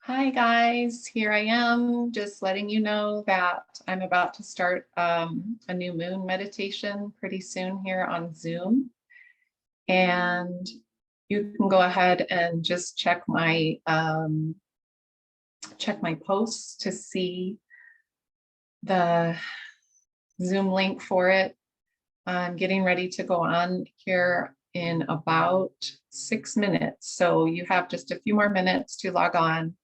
Hi guys, here I am just letting you know that I'm about to start a new moon meditation pretty soon here on Zoom. And you can go ahead and just check my posts to see the Zoom link for it. I'm getting ready to go on here in about 6 minutes. So you have just a few more minutes to log on.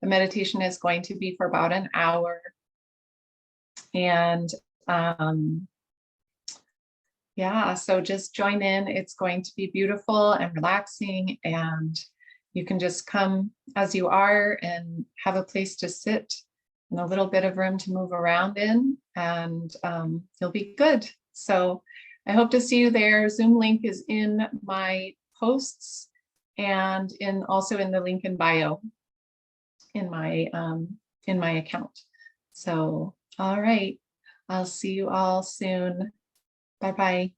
The meditation is going to be for about an hour. And yeah, so just join in. It's going to be beautiful and relaxing, and you can just come as you are and have a place to sit and a little bit of room to move around in, and you'll be good. So I hope to see you there. Zoom link is in my posts and also in the link in bio in my account. So, all right, I'll see you all soon. Bye-bye.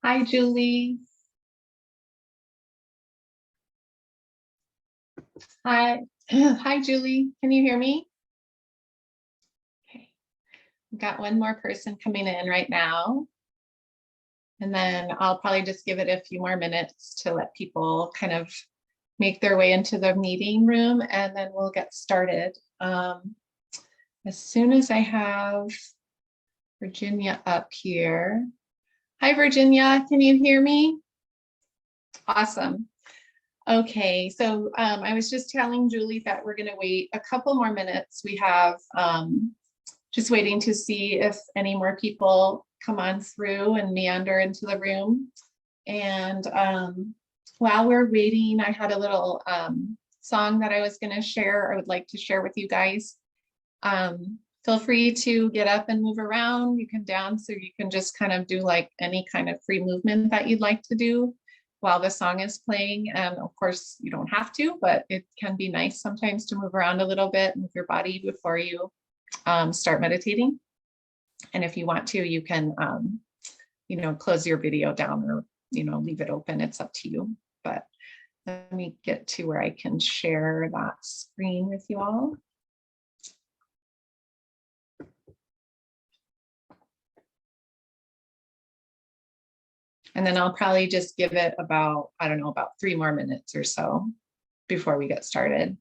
Hi, Julie. Hi. Hi, Julie. Can you hear me? Okay. We've got one more person coming in right now. And then I'll probably just give it a few more minutes to let people kind of make their way into the meeting room, and then we'll get started. As soon as I have Virginia up here. Hi, Virginia, can you hear me? Awesome. Okay, so I was just telling Julie that we're going to wait a couple more minutes. We have just waiting to see if any more people come on through and meander into the room. And while we're waiting, I had a little song that I was going to share, I would like to share with you guys. Feel free to get up and move around. You can dance, or you can just kind of do like any kind of free movement that you'd like to do while the song is playing. And of course, you don't have to, but it can be nice sometimes to move around a little bit, move your body before you start meditating. And if you want to, you can, close your video down or, leave it open. It's up to you. But let me get to where I can share that screen with you all. And then I'll probably just give it about, I don't know, about 3 more minutes or so before we get started.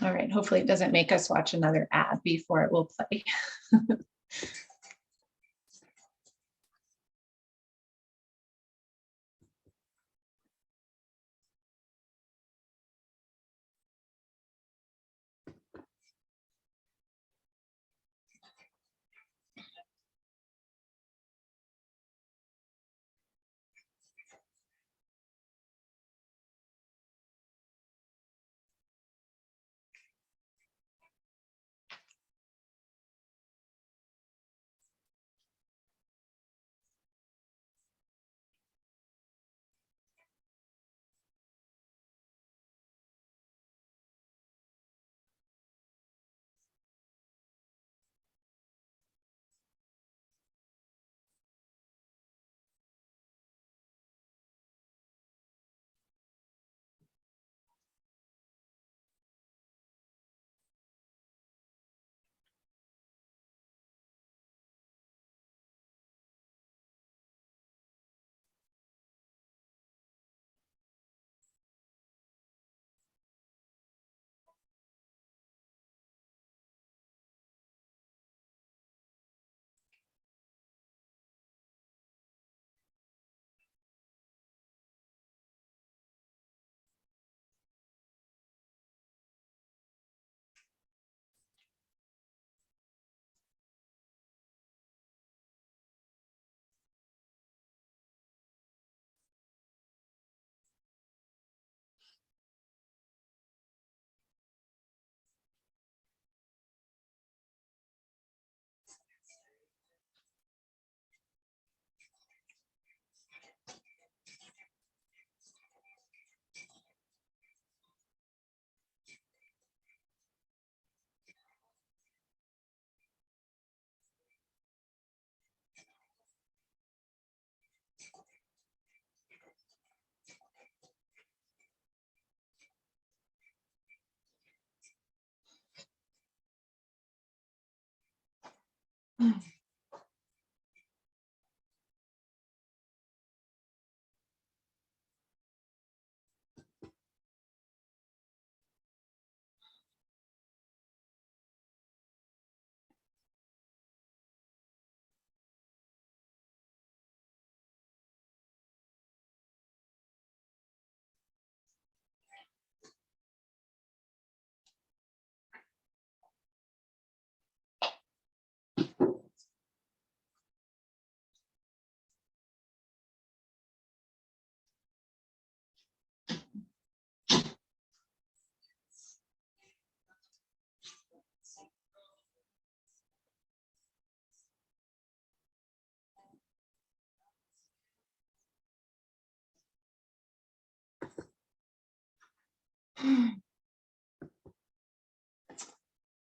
All right, hopefully it doesn't make us watch another ad before it will play.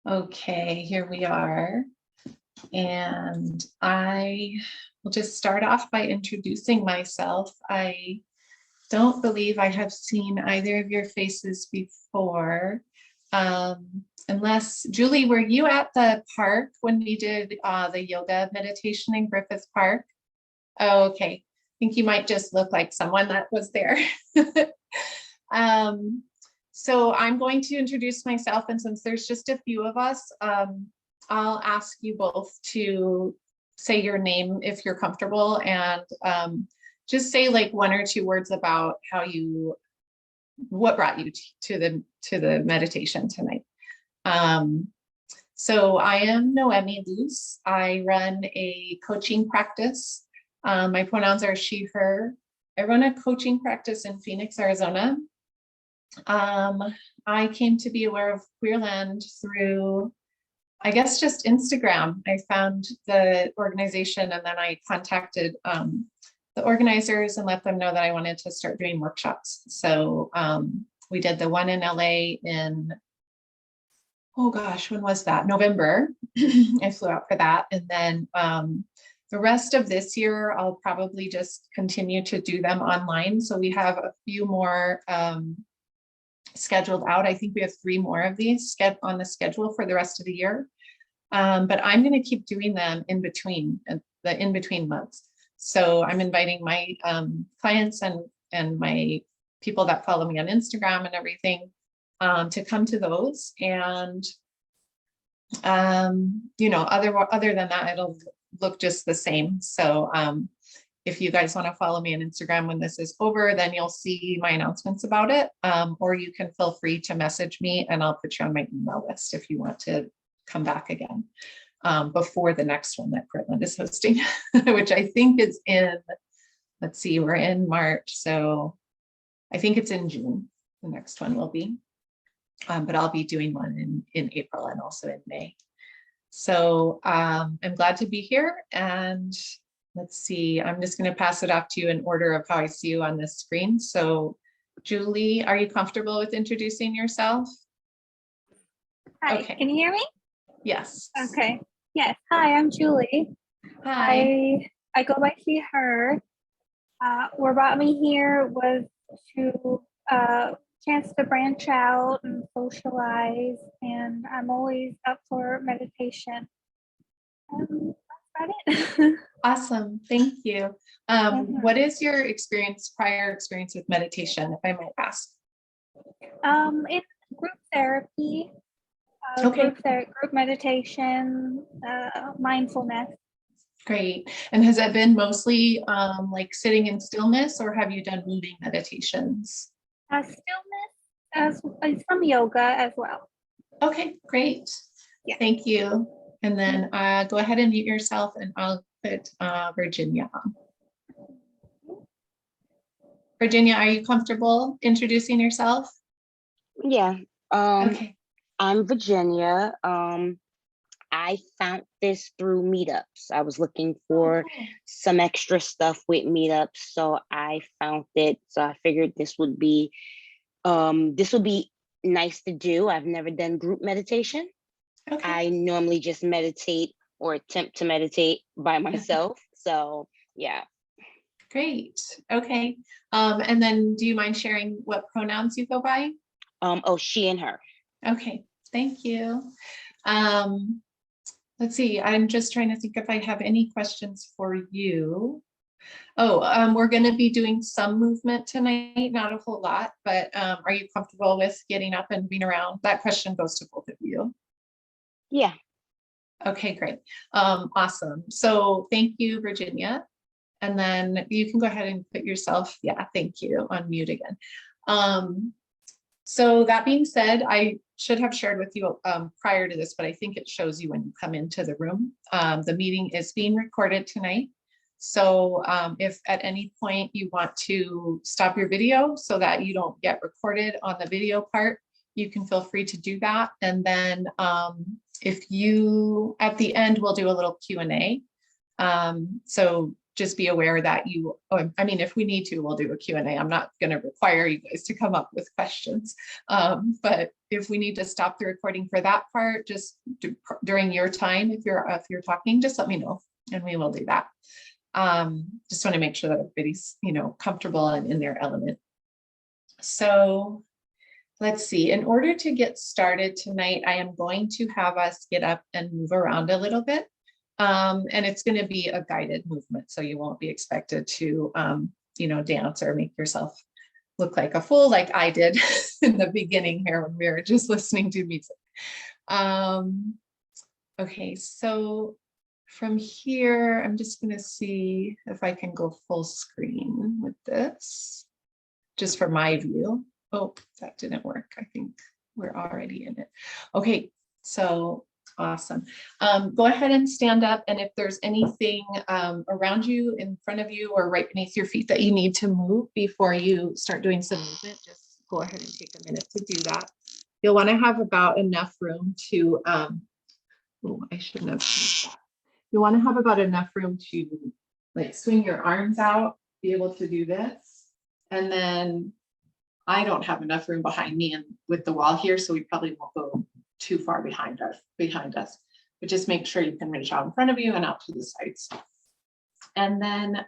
Okay, here we are. And I will just start off by introducing myself. I don't believe I have seen either of your faces before. Unless, Julie, were you at the park when we did the yoga meditation in Griffith Park? Oh, okay. I think you might just look like someone that was there. So I'm going to introduce myself, and since there's just a few of us, I'll ask you both to say your name if you're comfortable, and just say like 1 or 2 words about what brought you to the meditation tonight. So I am Noémie Luce. I run a coaching practice. My pronouns are she, her. I run a coaching practice in Phoenix, Arizona. I came to be aware of QueerLand through, I guess, just Instagram. I found the organization and then I contacted the organizers and let them know that I wanted to start doing workshops. So we did the one in LA in, oh gosh, when was that? November. I flew out for that. And then the rest of this year, I'll probably just continue to do them online. So we have a few more scheduled out. I think we have 3 more of these on the schedule for the rest of the year. But I'm going to keep doing them in between months. So I'm inviting my clients and my people that follow me on Instagram and everything to come to those. And other than that, it'll look just the same. So if you guys want to follow me on Instagram when this is over, then you'll see my announcements about it. Or you can feel free to message me and I'll put you on my email list if you want to come back again before the next one that QueerLand is hosting, which I think is in, let's see, we're in March. So I think it's in June. The next one will be, but I'll be doing one in April and also in May. So I'm glad to be here, and let's see, I'm just going to pass it off to you in order of how I see you on this screen. So Julie, are you comfortable with introducing yourself? Hi, okay. Can you hear me? Yes. Okay. Yes. Hi, I'm Julie. Hi. I go by she, her. What brought me here was to chance to branch out and socialize, and I'm always up for meditation. That's about it. Awesome. Thank you. What is your prior experience with meditation, if I might ask? It's group therapy, Okay. group meditation, mindfulness. Great. And has that been mostly like sitting in stillness, or have you done moving meditations? Stillness, as from yoga as well. Okay, great. Yeah. Thank you. And then go ahead and mute yourself, and I'll put Virginia on. Virginia, are you comfortable introducing yourself? Yeah. Okay. I'm Virginia. I found this through meetups. I was looking for some extra stuff with meetups, so I found it. So I figured this would be nice to do. I've never done group meditation. Okay. I normally just meditate or attempt to meditate by myself. So yeah. Great. Okay. And then do you mind sharing what pronouns you go by? She and her. Okay. Thank you. Let's see. I'm just trying to think if I have any questions for you. Oh, we're going to be doing some movement tonight, not a whole lot, but are you comfortable with getting up and moving around? That question goes to both of you. Yeah. Okay, great. Awesome. So thank you, Virginia. And then you can go ahead and put yourself, yeah, thank you, on mute again. So that being said, I should have shared with you prior to this, but I think it shows you when you come into the room. The meeting is being recorded tonight. So if at any point you want to stop your video so that you don't get recorded on the video part, you can feel free to do that. And then if you, at the end, we'll do a little Q&A. So just be aware that I mean, if we need to, we'll do a Q&A. I'm not going to require you guys to come up with questions. But if we need to stop the recording for that part, just during your time, if you're talking, just let me know and we will do that. Just want to make sure that everybody's, comfortable and in their element. So let's see, in order to get started tonight, I am going to have us get up and move around a little bit. And it's going to be a guided movement. So you won't be expected to, dance or make yourself look like a fool like I did in the beginning here when we were just listening to music. Okay, so from here, I'm just going to see if I can go full screen with this, just for my view. Oh, that didn't work. I think we're already in it. Okay, so awesome. Go ahead and stand up. And if there's anything around you, in front of you, or right beneath your feet that you need to move before you start doing some movement, just go ahead and take a minute to do that. You'll want to have about enough room to, oh, I shouldn't have used that. You want to have about enough room to like swing your arms out, be able to do this. And then I don't have enough room behind me and with the wall here, so we probably won't go too far behind us, but just make sure you can reach out in front of you and out to the sides. And then,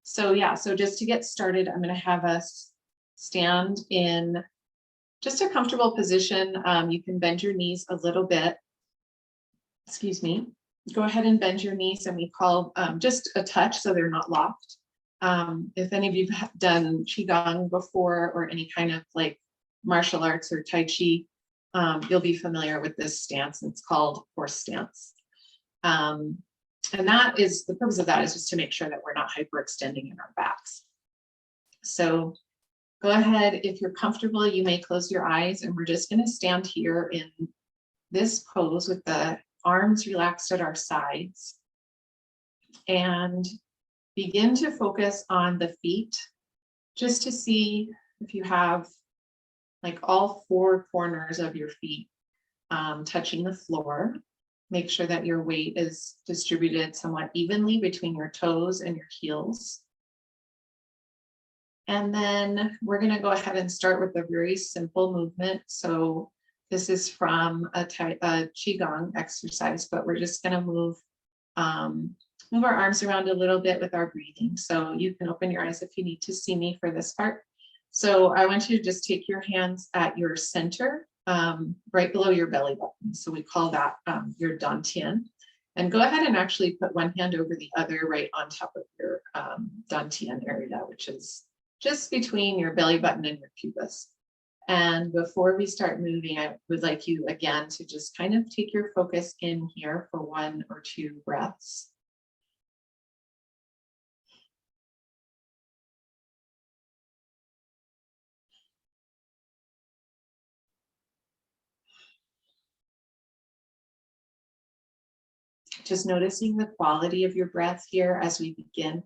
so just to get started, I'm going to have us stand in just a comfortable position. You can bend your knees a little bit. Excuse me. Go ahead and bend your knees, and we call just a touch so they're not locked. If any of you have done Qigong before or any kind of like martial arts or Tai Chi, you'll be familiar with this stance. It's called horse stance. And that is, the purpose of that is just to make sure that we're not hyperextending in our backs. So go ahead, if you're comfortable, you may close your eyes, and we're just going to stand here in this pose with the arms relaxed at our sides and begin to focus on the feet, just to see if you have like all four corners of your feet touching the floor. Make sure that your weight is distributed somewhat evenly between your toes and your heels. And then we're going to go ahead and start with a very simple movement. So this is from a Qigong exercise, but we're just going to move our arms around a little bit with our breathing. So you can open your eyes if you need to see me for this part. So I want you to just take your hands at your center, right below your belly button. So we call that your dantian. And go ahead and actually put one hand over the other right on top of your dantian area, which is just between your belly button and your pubis. And before we start moving, I would like you again to just kind of take your focus in here for 1 or 2 breaths. Just noticing the quality of your breath here as we begin.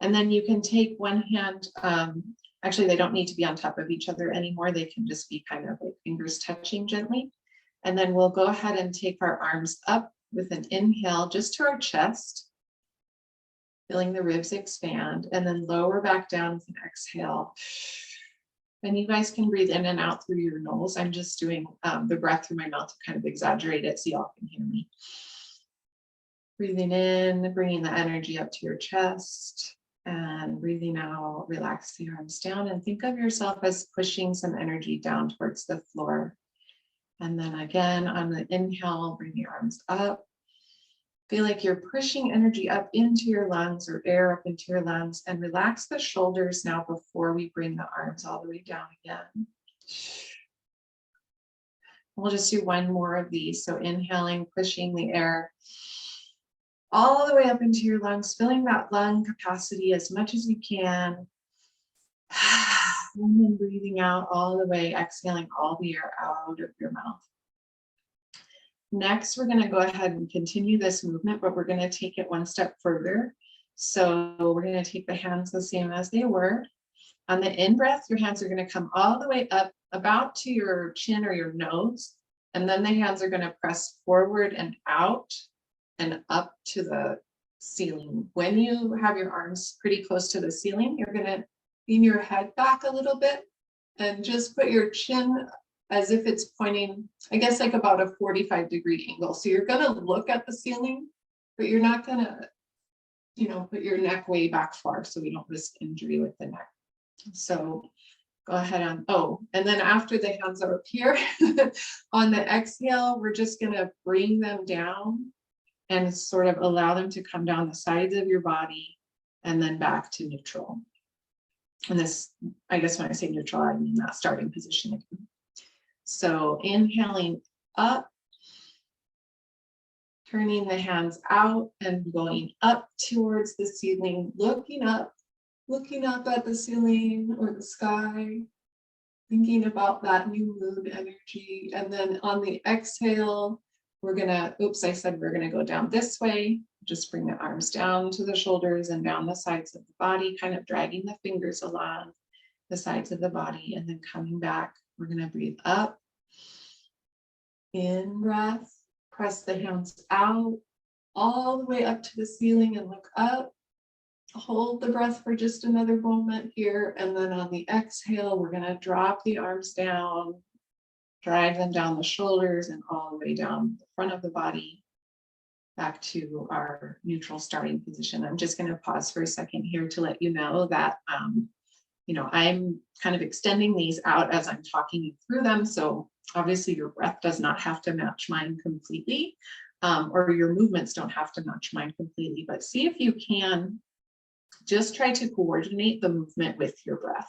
And then you can take one hand, actually they don't need to be on top of each other anymore. They can just be kind of like fingers touching gently. And then we'll go ahead and take our arms up with an inhale just to our chest, feeling the ribs expand, and then lower back down with an exhale. And you guys can breathe in and out through your nose. I'm just doing the breath through my mouth to kind of exaggerate it so y'all can hear me. Breathing in, bringing the energy up to your chest, and breathing out, relax the arms down, and think of yourself as pushing some energy down towards the floor. And then again, on the inhale, bring the arms up. Feel like you're pushing energy up into your lungs, or air up into your lungs, and relax the shoulders now before we bring the arms all the way down again. We'll just do one more of these. So inhaling, pushing the air all the way up into your lungs, filling that lung capacity as much as you can. And then breathing out all the way, exhaling all the air out of your mouth. Next, we're going to go ahead and continue this movement, but we're going to take it one step further. So we're going to take the hands the same as they were. On the in-breath, your hands are going to come all the way up about to your chin or your nose. And then the hands are going to press forward and out and up to the ceiling. When you have your arms pretty close to the ceiling, you're gonna lean your head back a little bit and just put your chin as if it's pointing, I guess, like about a 45-degree angle. So you're gonna look at the ceiling, but you're not gonna, put your neck way back far so we don't risk injury with the neck. So go ahead on, and then after the hands are up here, on the exhale, we're just gonna bring them down and sort of allow them to come down the sides of your body and then back to neutral. And this, I guess when I say neutral, I mean that starting position again. So inhaling up, turning the hands out and going up towards the ceiling, looking up at the ceiling or the sky, thinking about that new moon energy. And then on the exhale, we're gonna, I said we're gonna go down this way. Just bring the arms down to the shoulders and down the sides of the body, kind of dragging the fingers along the sides of the body, and then coming back. We're gonna breathe up, in breath, press the hands out all the way up to the ceiling and look up. Hold the breath for just another moment here. And then on the exhale, we're gonna drop the arms down, drag them down the shoulders and all the way down the front of the body, back to our neutral starting position. I'm just going to pause for a second here to let you know that, I'm kind of extending these out as I'm talking you through them. So obviously your breath does not have to match mine completely, or your movements don't have to match mine completely, but see if you can just try to coordinate the movement with your breath.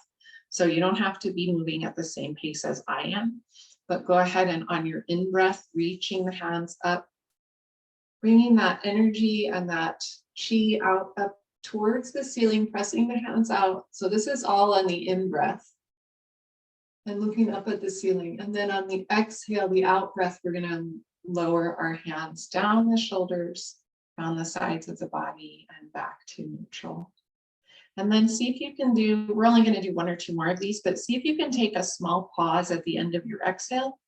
So you don't have to be moving at the same pace as I am, but go ahead and on your in-breath, reaching the hands up, bringing that energy and that chi out up towards the ceiling, pressing the hands out. So this is all on the in-breath and looking up at the ceiling. And then on the exhale, the out-breath, we're gonna lower our hands down the shoulders, down the sides of the body and back to neutral. And then see if you can do, we're only gonna do one or two more of these, but see if you can take a small pause at the end of your exhale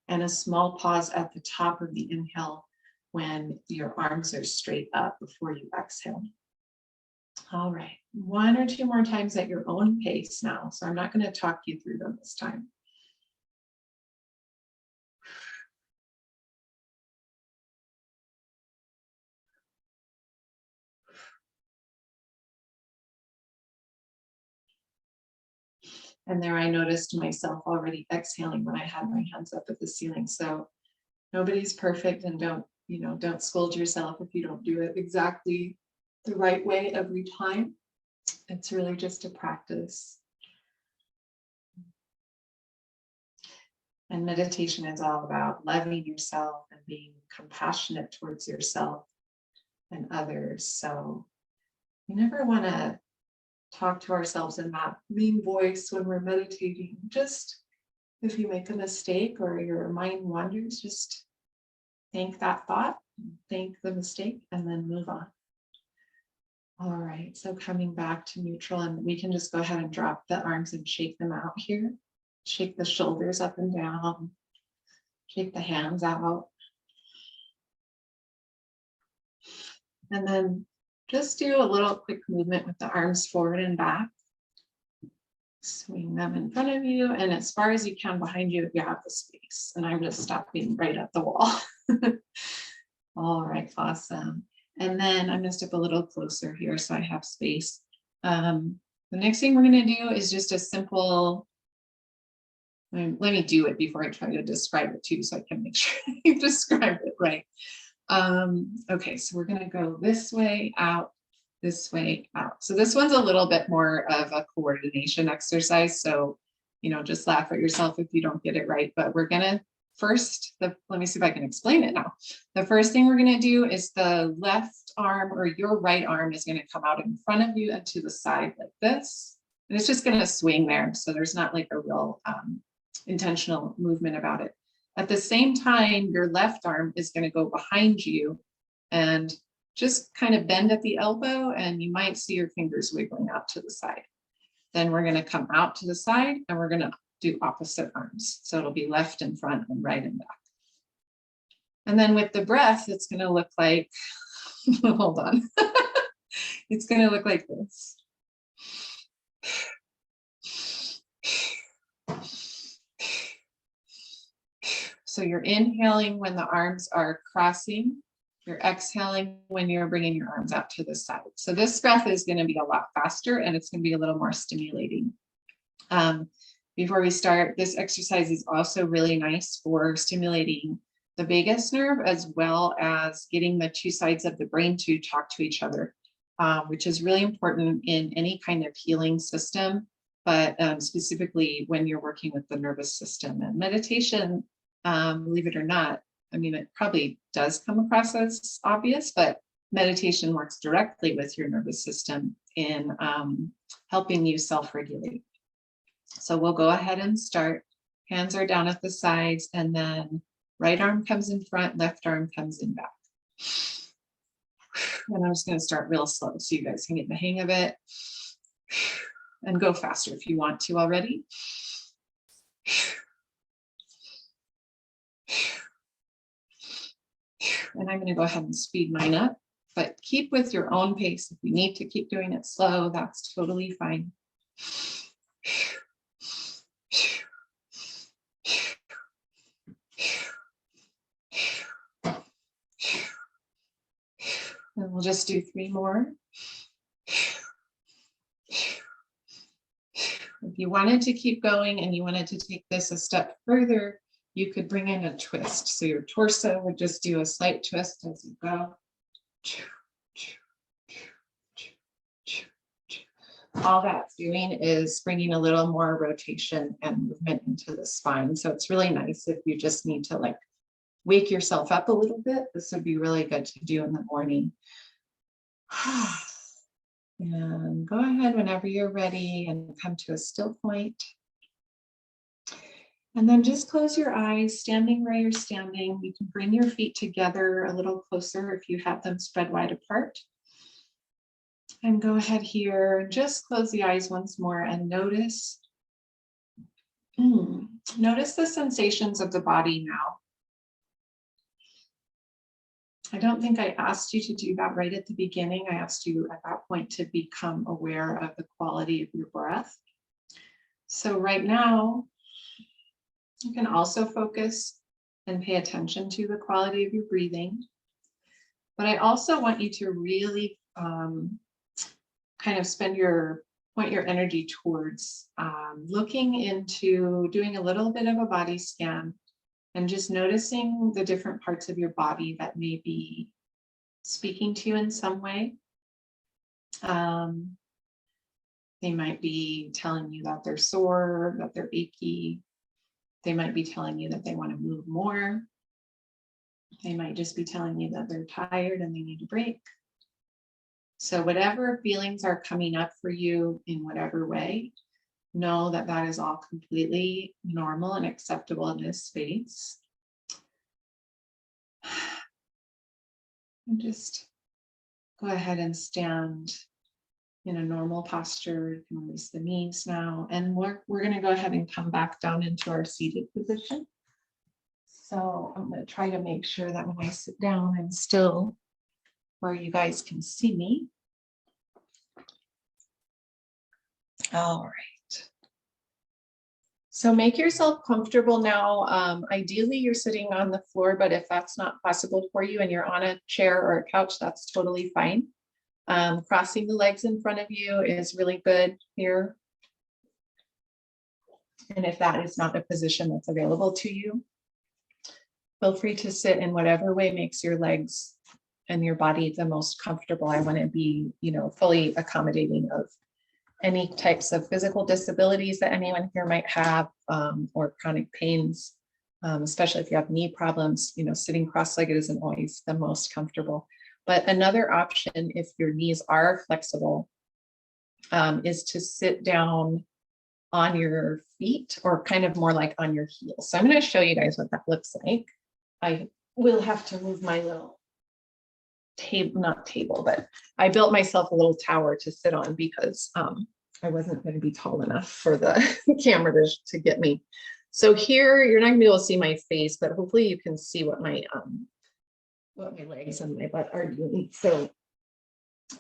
and a small pause at the top of the inhale when your arms are straight up before you exhale. All right, one or two more times at your own pace now. So I'm not going to talk you through them this time. And there I noticed myself already exhaling when I had my hands up at the ceiling. So nobody's perfect, and don't scold yourself if you don't do it exactly the right way every time. It's really just a practice. And meditation is all about loving yourself and being compassionate towards yourself and others. So we never want to talk to ourselves in that mean voice when we're meditating. Just if you make a mistake or your mind wanders, just thank that thought, thank the mistake, and then move on. All right, so coming back to neutral, and we can just go ahead and drop the arms and shake them out here. Shake the shoulders up and down, shake the hands out. And then just do a little quick movement with the arms forward and back. Swing them in front of you, and as far as you can behind you if you have the space. And I'm just stopping right at the wall. All right, awesome. And then I'm gonna step a little closer here so I have space. The next thing we're gonna do is just a simple, let me do it before I try to describe it too, so I can make sure you describe it right. Okay, so we're gonna go this way out, this way out. So this one's a little bit more of a coordination exercise. So, just laugh at yourself if you don't get it right, but we're gonna first, let me see if I can explain it now. The first thing we're gonna do is the left arm or your right arm is gonna come out in front of you and to the side like this. And it's just gonna swing there. So there's not like a real intentional movement about it. At the same time, your left arm is gonna go behind you and just kind of bend at the elbow, and you might see your fingers wiggling out to the side. Then we're gonna come out to the side and we're gonna do opposite arms. So it'll be left in front and right in back. And then with the breath, it's gonna look like, hold on. It's going to look like this. So you're inhaling when the arms are crossing. You're exhaling when you're bringing your arms out to the side. So this breath is going to be a lot faster and it's going to be a little more stimulating. Before we start, this exercise is also really nice for stimulating the vagus nerve, as well as getting the two sides of the brain to talk to each other, which is really important in any kind of healing system, but specifically when you're working with the nervous system. And meditation, believe it or not, I mean, it probably does come across as obvious, but meditation works directly with your nervous system in helping you self-regulate. So we'll go ahead and start. Hands are down at the sides, and then right arm comes in front, left arm comes in back. And I'm just going to start real slow so you guys can get the hang of it. And go faster if you want to already. And I'm going to go ahead and speed mine up, but keep with your own pace. If you need to keep doing it slow, that's totally fine. And we'll just do 3 more. If you wanted to keep going and you wanted to take this a step further, you could bring in a twist. So your torso would just do a slight twist as you go. All that's doing is bringing a little more rotation and movement into the spine. So it's really nice if you just need to like wake yourself up a little bit. This would be really good to do in the morning. And go ahead whenever you're ready and come to a still point. And then just close your eyes, standing where you're standing. You can bring your feet together a little closer if you have them spread wide apart. And go ahead here and just close the eyes once more and notice. Notice the sensations of the body now. I don't think I asked you to do that right at the beginning. I asked you at that point to become aware of the quality of your breath. So right now, you can also focus and pay attention to the quality of your breathing. But I also want you to really kind of point your energy towards looking into doing a little bit of a body scan and just noticing the different parts of your body that may be speaking to you in some way. They might be telling you that they're sore, that they're achy. They might be telling you that they want to move more. They might just be telling you that they're tired and they need a break. So whatever feelings are coming up for you in whatever way, know that that is all completely normal and acceptable in this space. And just go ahead and stand in a normal posture. You can release the knees now. And we're going to go ahead and come back down into our seated position. So I'm going to try to make sure that when I sit down, I'm still where you guys can see me. All right. So make yourself comfortable now. Ideally, you're sitting on the floor, but if that's not possible for you and you're on a chair or a couch, that's totally fine. Crossing the legs in front of you is really good here. And if that is not a position that's available to you, feel free to sit in whatever way makes your legs and your body the most comfortable. I want to be, fully accommodating of any types of physical disabilities that anyone here might have, or chronic pains, especially if you have knee problems. Sitting cross-legged isn't always the most comfortable. But another option, if your knees are flexible, is to sit down on your feet or kind of more like on your heels. So I'm going to show you guys what that looks like. I will have to move my little not table, but I built myself a little tower to sit on because I wasn't going to be tall enough for the camera to get me. So here, you're not going to be able to see my face, but hopefully you can see what my legs and my butt are doing. So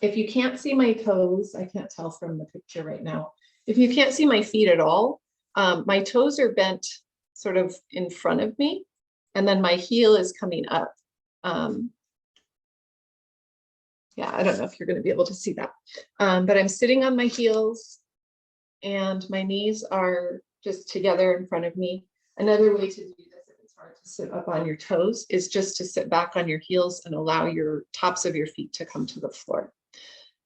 If you can't see my toes, I can't tell from the picture right now. If you can't see my feet at all, my toes are bent sort of in front of me, and then my heel is coming up. Yeah, I don't know if you're going to be able to see that, but I'm sitting on my heels and my knees are just together in front of me. Another way to do this, if it's hard to sit up on your toes, is just to sit back on your heels and allow your tops of your feet to come to the floor.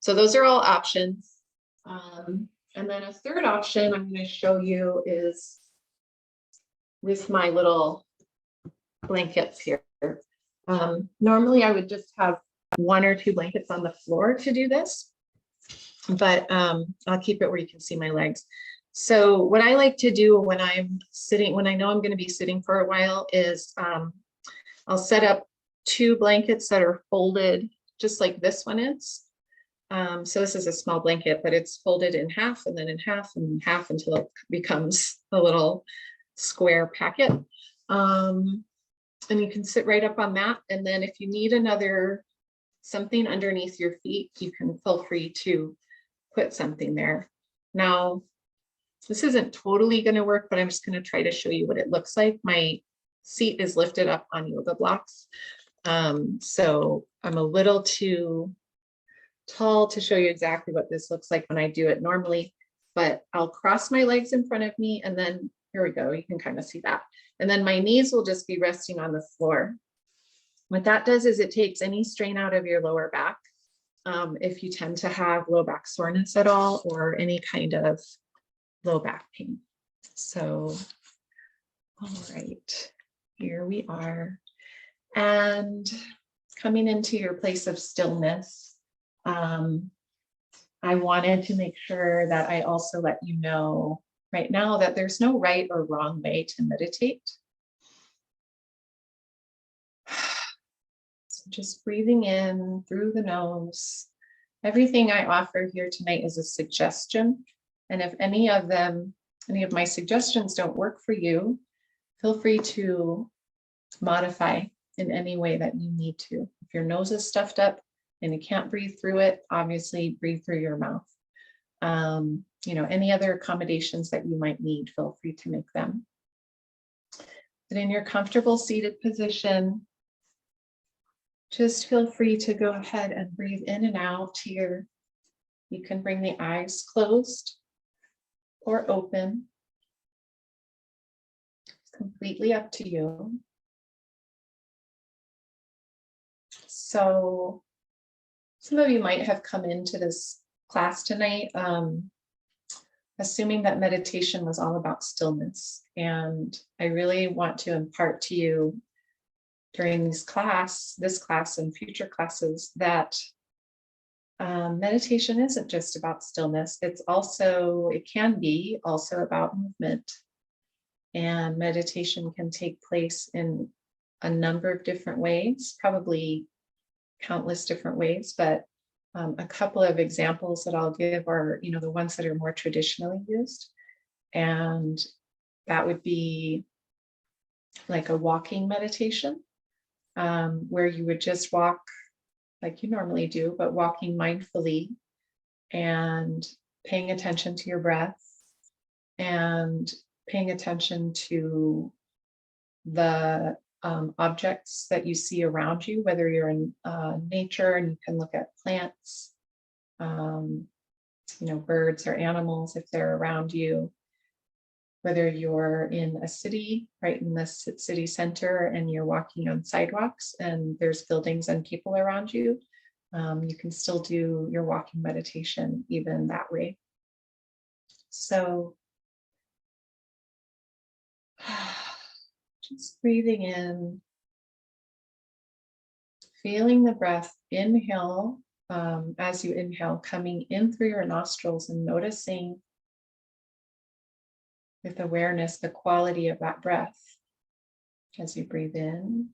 So those are all options. And then a third option I'm going to show you is with my little blankets here. Normally I would just have 1 or 2 blankets on the floor to do this, but I'll keep it where you can see my legs. So what I like to do when I'm sitting, when I know I'm going to be sitting for a while, is I'll set up 2 blankets that are folded just like this one is. So this is a small blanket, but it's folded in half and then in half and in half until it becomes a little square packet. And you can sit right up on that. And then if you need something underneath your feet, you can feel free to put something there. Now, this isn't totally going to work, but I'm just going to try to show you what it looks like. My seat is lifted up on yoga blocks. So I'm a little too tall to show you exactly what this looks like when I do it normally, but I'll cross my legs in front of me, and then here we go. You can kind of see that. And then my knees will just be resting on the floor. What that does is it takes any strain out of your lower back. If you tend to have low back soreness at all, or any kind of low back pain. So, all right, here we are. And coming into your place of stillness, I wanted to make sure that I also let you know right now that there's no right or wrong way to meditate. So just breathing in through the nose. Everything I offer here tonight is a suggestion. And if any of my suggestions don't work for you, feel free to modify in any way that you need to. If your nose is stuffed up and you can't breathe through it, obviously breathe through your mouth. Any other accommodations that you might need, feel free to make them. But in your comfortable seated position, just feel free to go ahead and breathe in and out here. You can bring the eyes closed or open. It's completely up to you. So some of you might have come into this class tonight assuming that meditation was all about stillness. And I really want to impart to you during this class and future classes that meditation isn't just about stillness. It can be also about movement. And meditation can take place in a number of different ways, probably countless different ways, but a couple of examples that I'll give are, the ones that are more traditionally used. And that would be like a walking meditation, where you would just walk like you normally do, but walking mindfully and paying attention to your breath and paying attention to the objects that you see around you, whether you're in nature and you can look at plants, birds or animals if they're around you, whether you're in a city, right in the city center, and you're walking on sidewalks and there's buildings and people around you, you can still do your walking meditation even that way. So just breathing in, feeling the breath inhale, as you inhale, coming in through your nostrils and noticing with awareness the quality of that breath as you breathe in.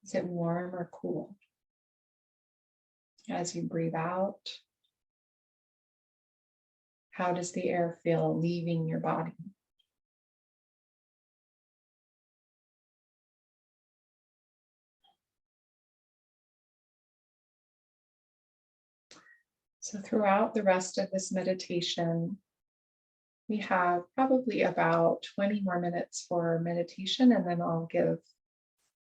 Is it warm or cool? As you breathe out, how does the air feel leaving your body? So throughout the rest of this meditation, we have probably about 20 more minutes for meditation, and then I'll give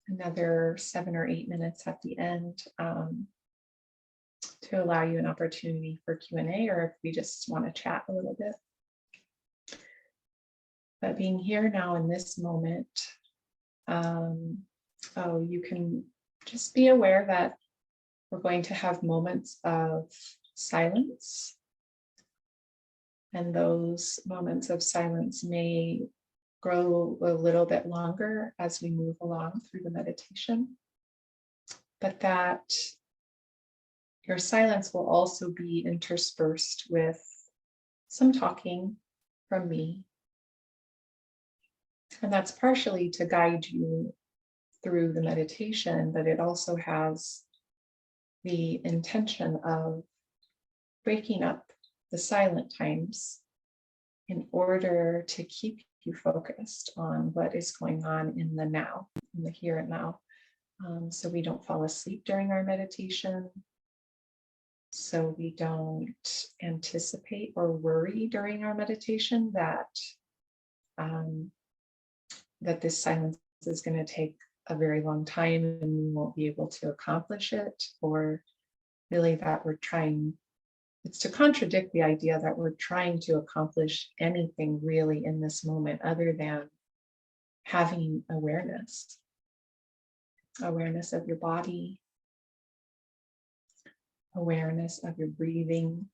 another 7 or 8 minutes at the end to allow you an opportunity for Q&A, or if we just want to chat a little bit. But being here now in this moment, you can just be aware that we're going to have moments of silence. And those moments of silence may grow a little bit longer as we move along through the meditation, but that your silence will also be interspersed with some talking from me. And that's partially to guide you through the meditation, but it also has the intention of breaking up the silent times in order to keep you focused on what is going on in the now, in the here and now. So we don't fall asleep during our meditation. So we don't anticipate or worry during our meditation that that this silence is going to take a very long time and we won't be able to accomplish it, or really that we're trying. It's to contradict the idea that we're trying to accomplish anything really in this moment other than having awareness of your body, awareness of your breathing,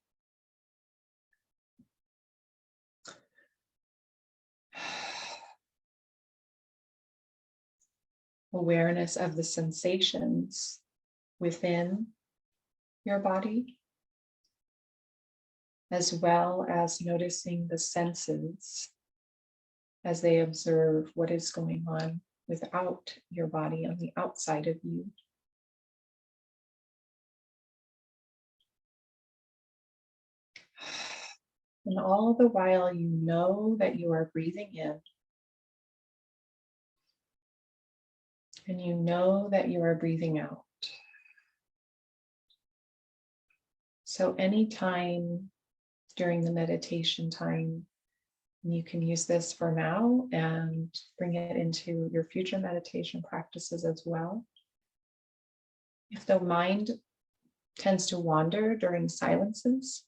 awareness of the sensations within your body, as well as noticing the senses as they observe what is going on without your body on the outside of you. And all the while, you know that you are breathing in, and you know that you are breathing out. So anytime during the meditation time, you can use this for now and bring it into your future meditation practices as well. If the mind tends to wander during silences,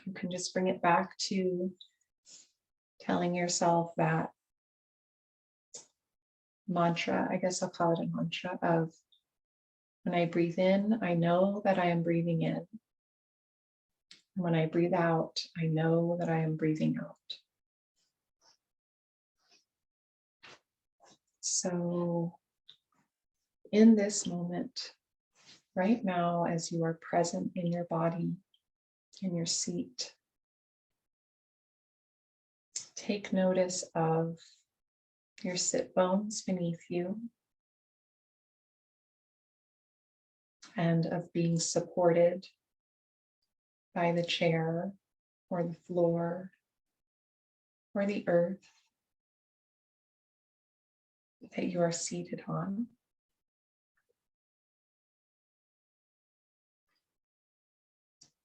you can just bring it back to telling yourself that mantra, I guess I'll call it a mantra of, when I breathe in, I know that I am breathing in. And when I breathe out, I know that I am breathing out. So in this moment, right now, as you are present in your body, in your seat, take notice of your sit bones beneath you and of being supported by the chair or the floor or the earth that you are seated on.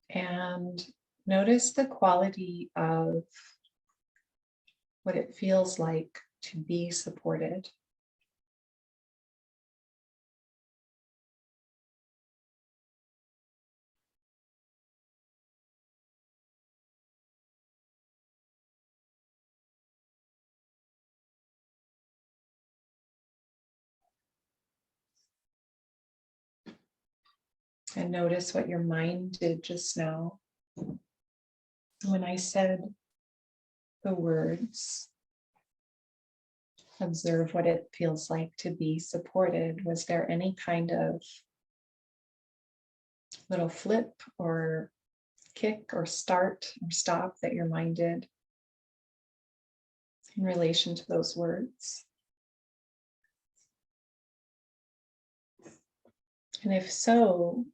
And notice the quality of what it feels like to be supported. And notice what your mind did just now. When I said the words, observe what it feels like to be supported, was there any kind of little flip or kick or start or stop that your mind did in relation to those words? And if so,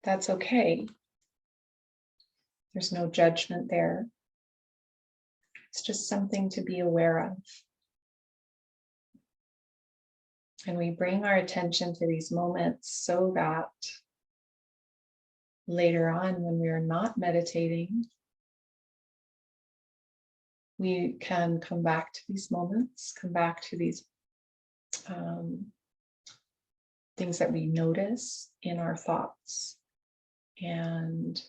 that's okay. There's no judgment there. It's just something to be aware of. And we bring our attention to these moments so that later on when we are not meditating, we can come back to these moments, come back to these things that we notice in our thoughts. And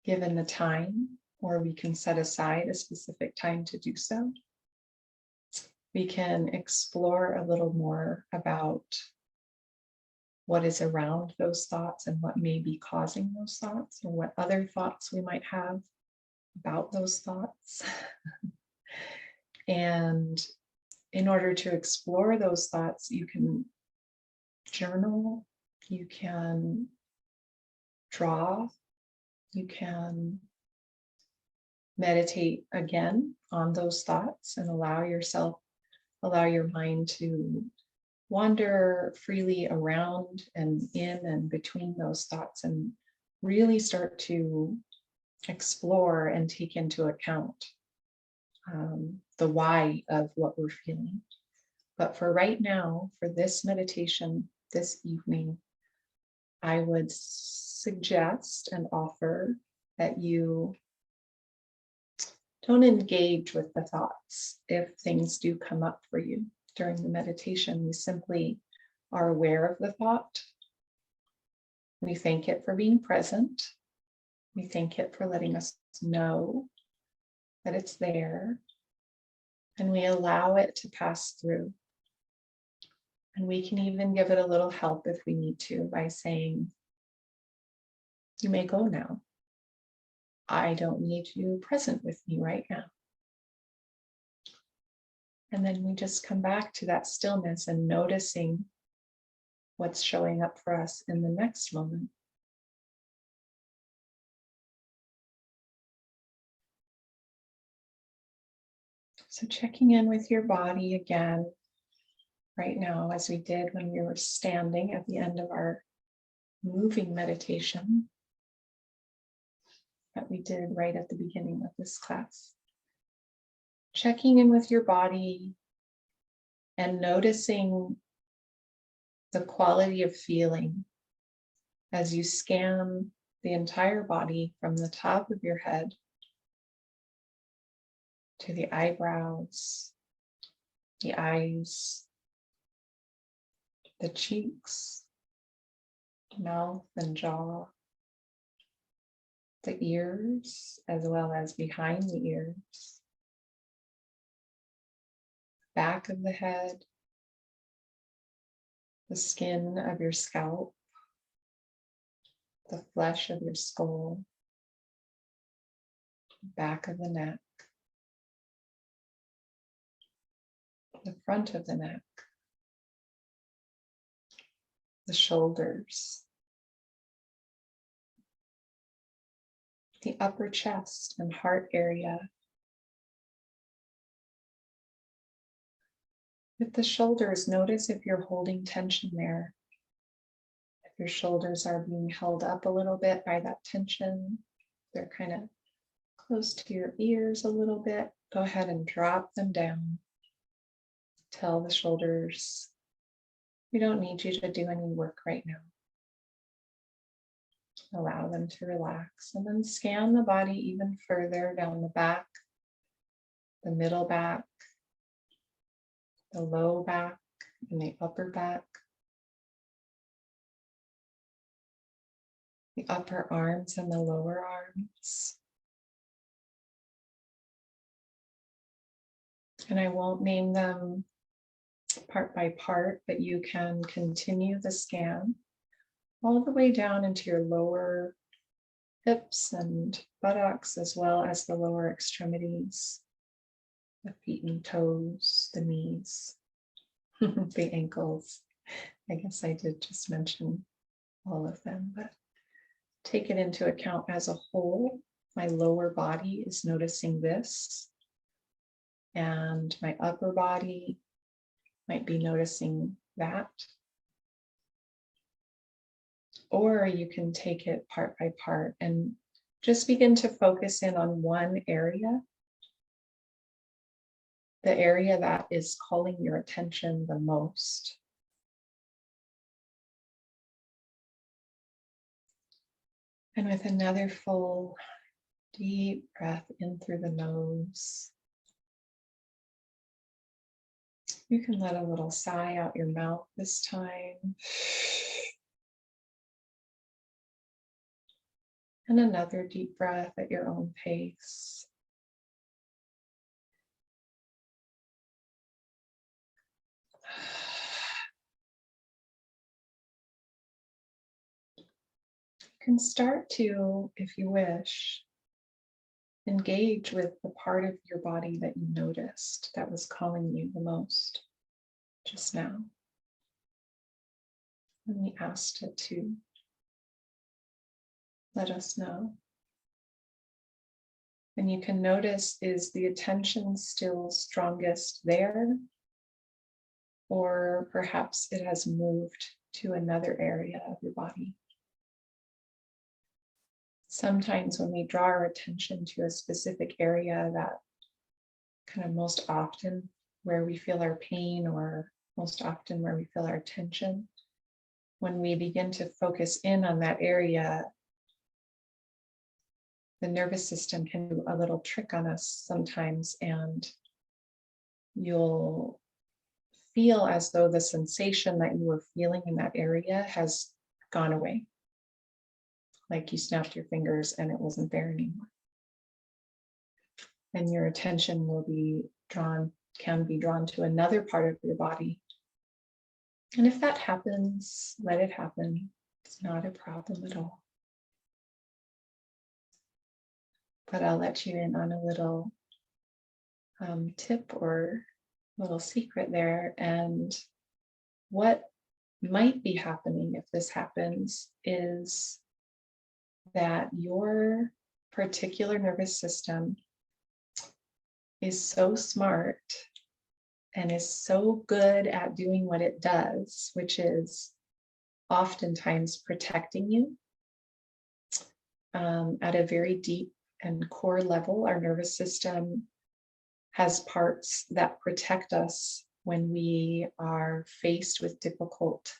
given the time, or we can set aside a specific time to do so, we can explore a little more about what is around those thoughts and what may be causing those thoughts, or what other thoughts we might have about those thoughts. And in order to explore those thoughts, you can journal, you can draw, you can meditate again on those thoughts and allow your mind to wander freely around and in and between those thoughts, and really start to explore and take into account the why of what we're feeling. But for right now, for this meditation this evening, I would suggest and offer that you don't engage with the thoughts if things do come up for you during the meditation. You simply are aware of the thought. We thank it for being present. We thank it for letting us know that it's there. And we allow it to pass through. And we can even give it a little help if we need to by saying, you may go now. I don't need you present with me right now. And then we just come back to that stillness and noticing what's showing up for us in the next moment. So checking in with your body again right now, as we did when we were standing at the end of our moving meditation that we did right at the beginning of this class. Checking in with your body and noticing the quality of feeling as you scan the entire body from the top of your head to the eyebrows, the eyes, the cheeks, mouth and jaw, the ears, as well as behind the ears, back of the head, the skin of your scalp, the flesh of your skull, back of the neck, the front of the neck, the shoulders, the upper chest and heart area. With the shoulders, notice if you're holding tension there. If your shoulders are being held up a little bit by that tension, they're kind of close to your ears a little bit, go ahead and drop them down. Tell the shoulders, we don't need you to do any work right now. Allow them to relax, and then scan the body even further down the back, the middle back, the low back, and the upper back, the upper arms and the lower arms. And I won't name them part by part, but you can continue the scan all the way down into your lower hips and buttocks, as well as the lower extremities, the feet and toes, the knees, the ankles. I guess I did just mention all of them, but take it into account as a whole. My lower body is noticing this, and my upper body might be noticing that. Or you can take it part by part and just begin to focus in on one area, the area that is calling your attention the most. And with another full, deep breath in through the nose, you can let a little sigh out your mouth this time. And another deep breath at your own pace. You can start to, if you wish, engage with the part of your body that you noticed that was calling you the most just now. And we asked it to let us know. And you can notice, is the attention still strongest there? Or perhaps it has moved to another area of your body. Sometimes when we draw our attention to a specific area, that kind of most often where we feel our pain, or most often where we feel our tension, when we begin to focus in on that area, the nervous system can do a little trick on us sometimes, and you'll feel as though the sensation that you were feeling in that area has gone away. Like you snapped your fingers and it wasn't there anymore. And your attention will be drawn, can be drawn to another part of your body. And if that happens, let it happen. It's not a problem at all. But I'll let you in on a little tip or little secret there. And what might be happening if this happens is that your particular nervous system is so smart and is so good at doing what it does, which is oftentimes protecting you at a very deep and core level. Our nervous system has parts that protect us when we are faced with difficult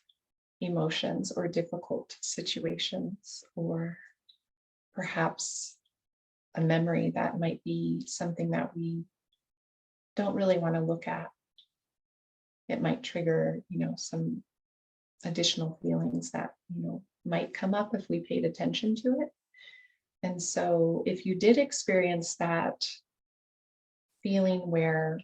emotions or difficult situations, or perhaps a memory that might be something that we don't really want to look at. It might trigger, some additional feelings that, might come up if we paid attention to it. And so if you did experience that feeling where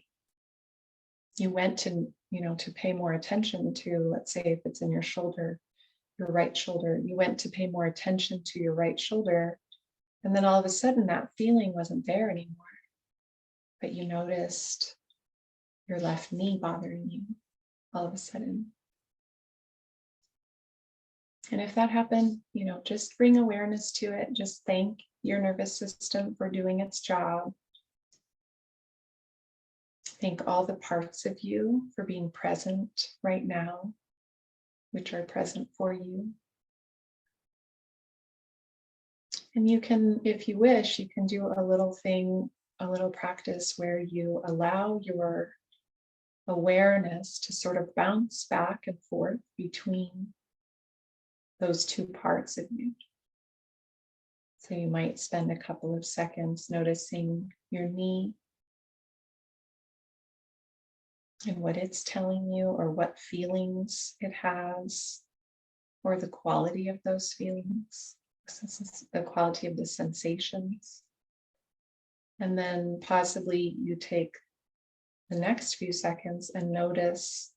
you went to, to pay more attention to, let's say if it's in your shoulder, your right shoulder, you went to pay more attention to your right shoulder, and then all of a sudden that feeling wasn't there anymore, but you noticed your left knee bothering you all of a sudden. And if that happened, just bring awareness to it. Just thank your nervous system for doing its job. Thank all the parts of you for being present right now, which are present for you. And you can, if you wish, you can do a little thing, a little practice where you allow your awareness to sort of bounce back and forth between those two parts of you. So you might spend a couple of seconds noticing your knee and what it's telling you, or what feelings it has, or the quality of those feelings, the quality of the sensations. And then possibly you take the next few seconds and notice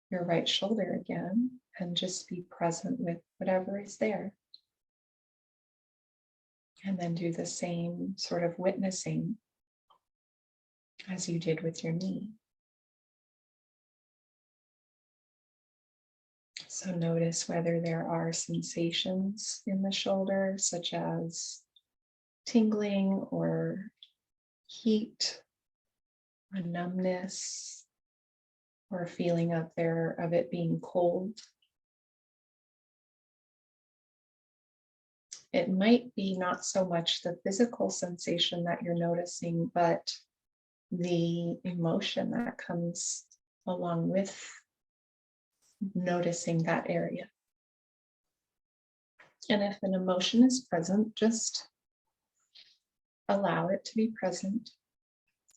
your right shoulder again, and just be present with whatever is there. And then do the same sort of witnessing as you did with your knee. So notice whether there are sensations in the shoulder, such as tingling or heat or numbness, or a feeling of it being cold. It might be not so much the physical sensation that you're noticing, but the emotion that comes along with noticing that area. And if an emotion is present, just allow it to be present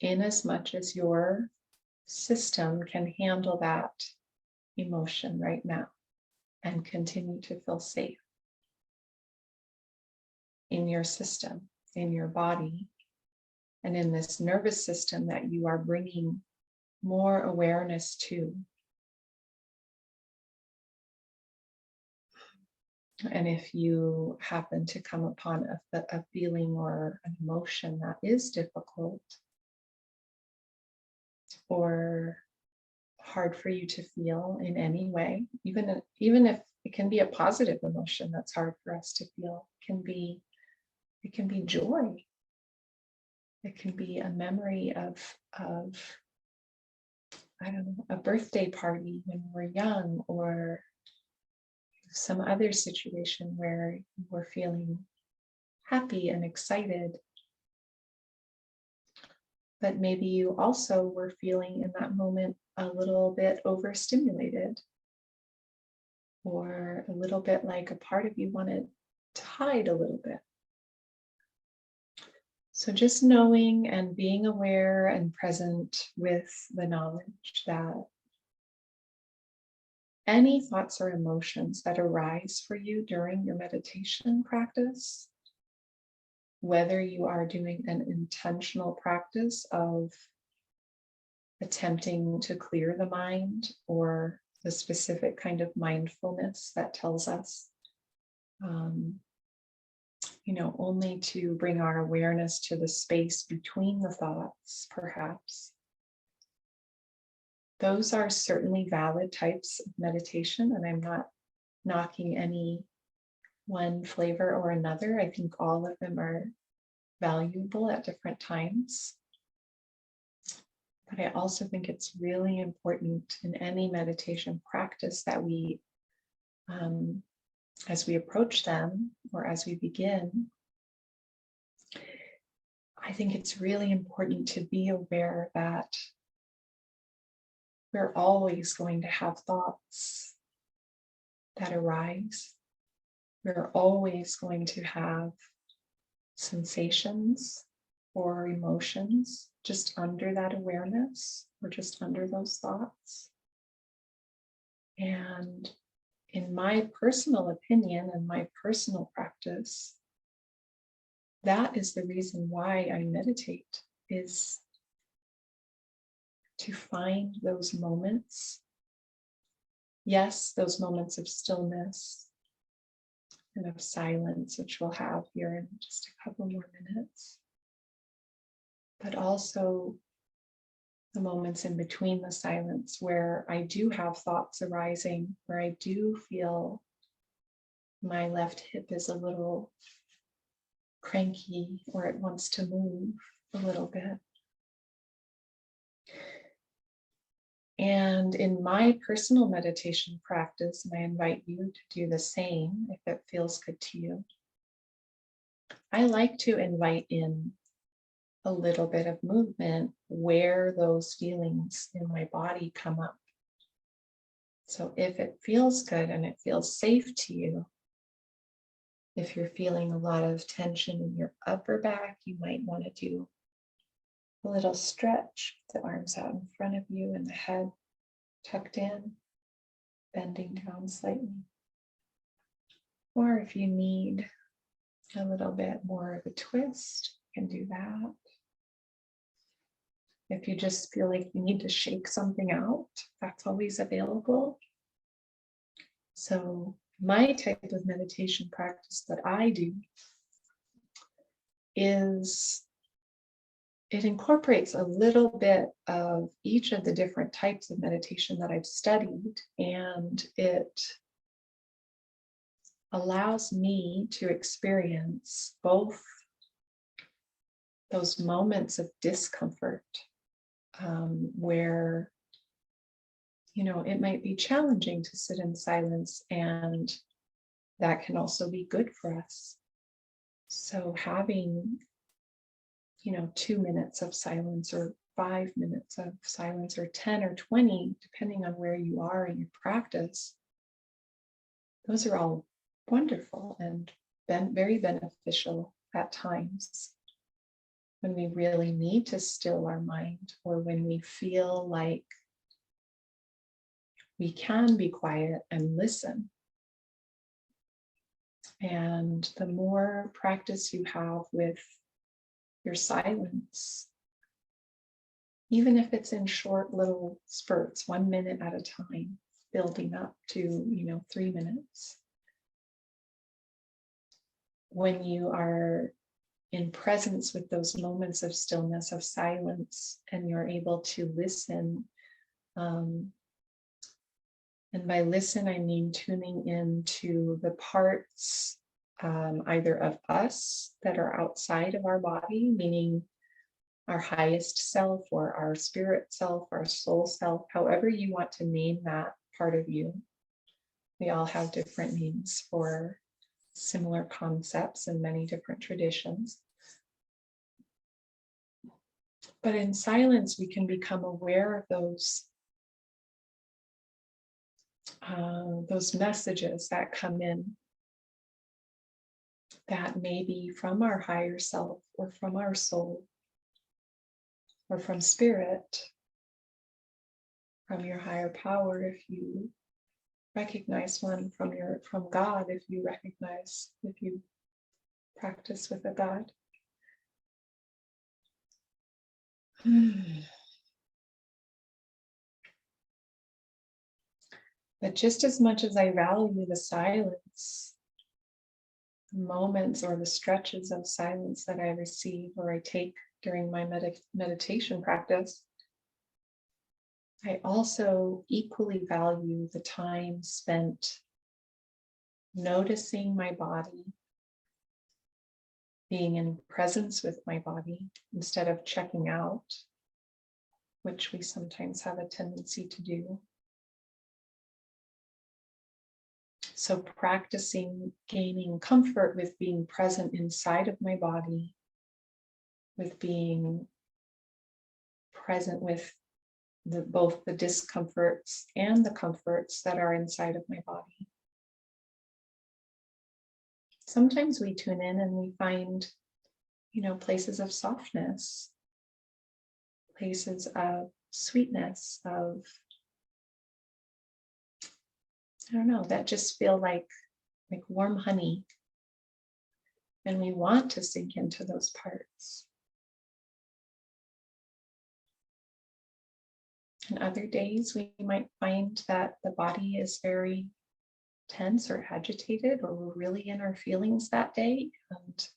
in as much as your system can handle that emotion right now and continue to feel safe in your system, in your body, and in this nervous system that you are bringing more awareness to. And if you happen to come upon a feeling or an emotion that is difficult or hard for you to feel in any way, even if it can be a positive emotion that's hard for us to feel, it can be joy. It can be a memory of I don't know, a birthday party when we're young, or some other situation where we're feeling happy and excited. But maybe you also were feeling in that moment a little bit overstimulated, or a little bit like a part of you wanted to hide a little bit. So just knowing and being aware and present with the knowledge that any thoughts or emotions that arise for you during your meditation practice, whether you are doing an intentional practice of attempting to clear the mind, or the specific kind of mindfulness that tells us, only to bring our awareness to the space between the thoughts, perhaps. Those are certainly valid types of meditation, and I'm not knocking any one flavor or another. I think all of them are valuable at different times. But I also think it's really important in any meditation practice that we, as we approach them or as we begin, I think it's really important to be aware that we're always going to have thoughts that arise. We're always going to have sensations or emotions just under that awareness, or just under those thoughts. And in my personal opinion and my personal practice, that is the reason why I meditate, is to find those moments. Yes, those moments of stillness and of silence, which we'll have here in just a couple more minutes, but also the moments in between the silence where I do have thoughts arising, where I do feel my left hip is a little cranky, or it wants to move a little bit. And in my personal meditation practice, and I invite you to do the same if it feels good to you, I like to invite in a little bit of movement where those feelings in my body come up. So if it feels good and it feels safe to you, if you're feeling a lot of tension in your upper back, you might want to do a little stretch, the arms out in front of you and the head tucked in, bending down slightly. Or if you need a little bit more of a twist, you can do that. If you just feel like you need to shake something out, that's always available. So my type of meditation practice that I do is, it incorporates a little bit of each of the different types of meditation that I've studied, and it allows me to experience both those moments of discomfort, where it might be challenging to sit in silence, and that can also be good for us. So having 2 minutes of silence, or 5 minutes of silence, or 10 or 20, depending on where you are in your practice, those are all wonderful and very beneficial at times when we really need to still our mind, or when we feel like we can be quiet and listen. And the more practice you have with your silence, even if it's in short little spurts, 1 minute at a time, building up to 3 minutes. When you are in presence with those moments of stillness, of silence, and you're able to listen, and by listen, I mean tuning into the parts either of us that are outside of our body, meaning our highest self or our spirit self, our soul self, however you want to name that part of you. We all have different names for similar concepts in many different traditions. But in silence, we can become aware of those messages that come in, that may be from our higher self or from our soul or from spirit, from your higher power if you recognize one, from God if you practice with a God. But just as much as I value the silence, the moments or the stretches of silence that I receive or I take during my meditation practice, I also equally value the time spent noticing my body, being in presence with my body instead of checking out, which we sometimes have a tendency to do. So practicing gaining comfort with being present inside of my body, with being present with both the discomforts and the comforts that are inside of my body. Sometimes we tune in and we find, places of softness, places of sweetness, of, I don't know, that just feel like warm honey. And we want to sink into those parts. And other days we might find that the body is very tense or agitated, or we're really in our feelings that day. And,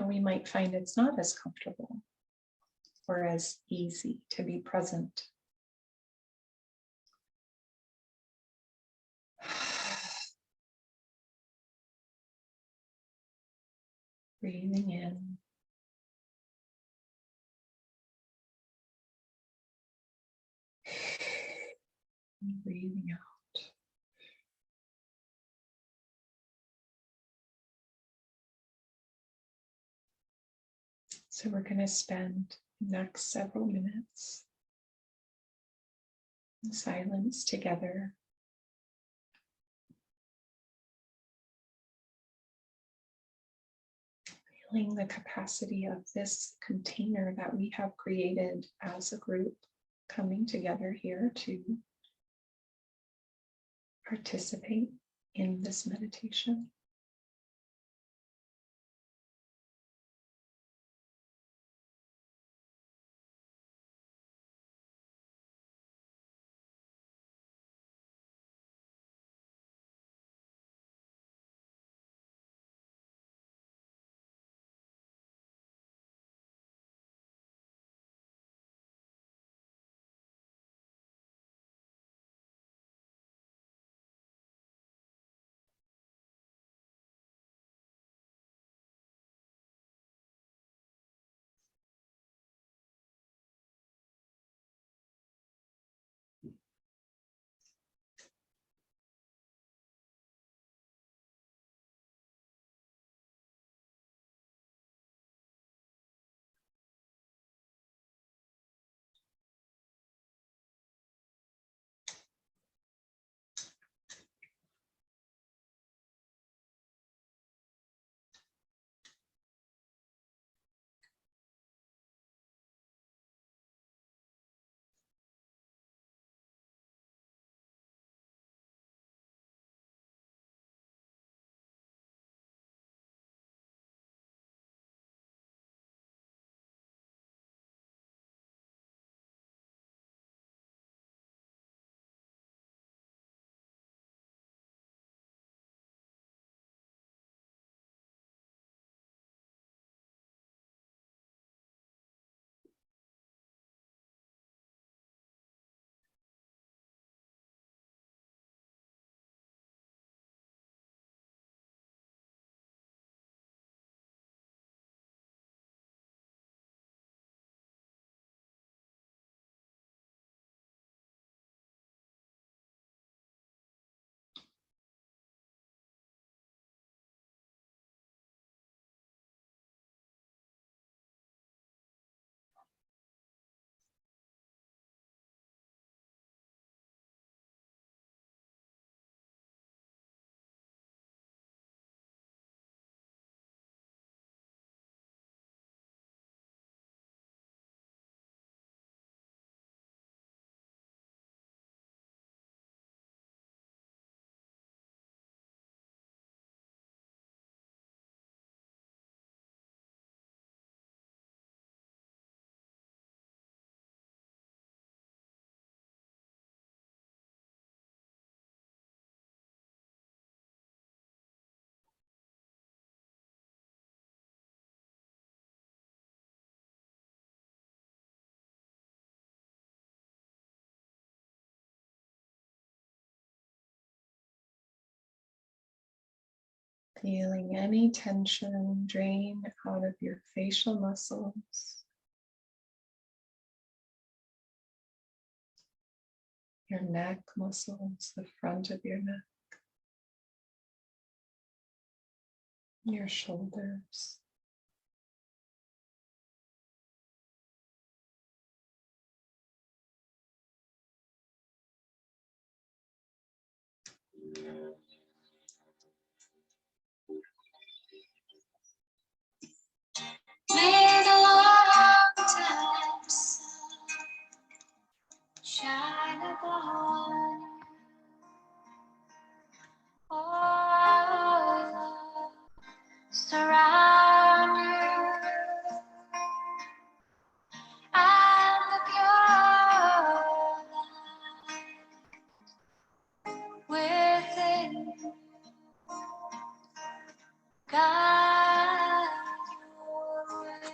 we might find it's not as comfortable or as easy to be present. Breathing in. And breathing out. So we're going to spend the next several minutes in silence together. Feeling the capacity of this container that we have created as a group, coming together here to participate in this meditation. Feeling any tension drain out of your facial muscles, your neck muscles, the front of your neck, your shoulders. May the long-time sun shine upon you. All love surround you, and the pure light within you guide your way.